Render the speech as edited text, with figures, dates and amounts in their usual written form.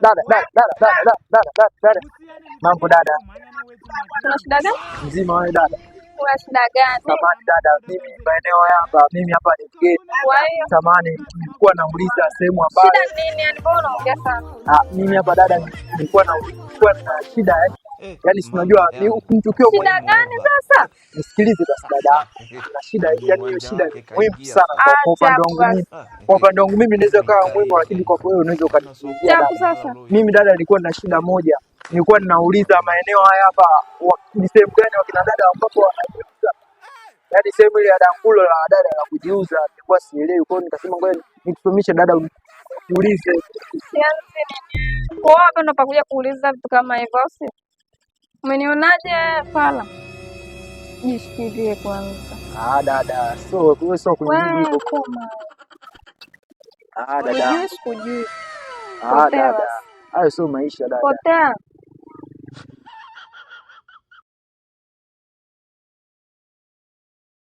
Dada. Mambo dada. Kuna shida gani? Mzima wewe dada. Kuna shida gani? Samahani dada, mimi maeneo hapa, mimi hapa ni mgeni. Samahani, nilikuwa nauliza sehemu ambayo. Shida nini? Yani mbona unaongea sana? Mimi hapa dada nilikuwa na shida yaani si unajua ni ukimchukio mwenyewe. Shida gani sasa? Nisikilize basi dada. Na shida yaani hiyo shida muhimu sana kwa upande wangu mimi. Kwa upande wangu mimi naweza kawa muhimu, lakini kwa wewe unaweza ukanisaidia dada. Mimi dada nilikuwa na shida moja. Nilikuwa ninauliza maeneo haya hapa ni sehemu gani wakina dada ambapo wanajiuza. Yaani sehemu ile ya dangulo la dada la kujiuza nilikuwa sielewi. Kwa hiyo nikasema ngoja nikusomishe dada uniulize. Kwa hapa ndo pakuja kuuliza vitu kama hivyo si? Umenionaje pala? Jishikilie kwanza. Dada, so wewe sio kunijibu koma. Dada. Sikujui. Dada. Hayo sio maisha dada. Potea.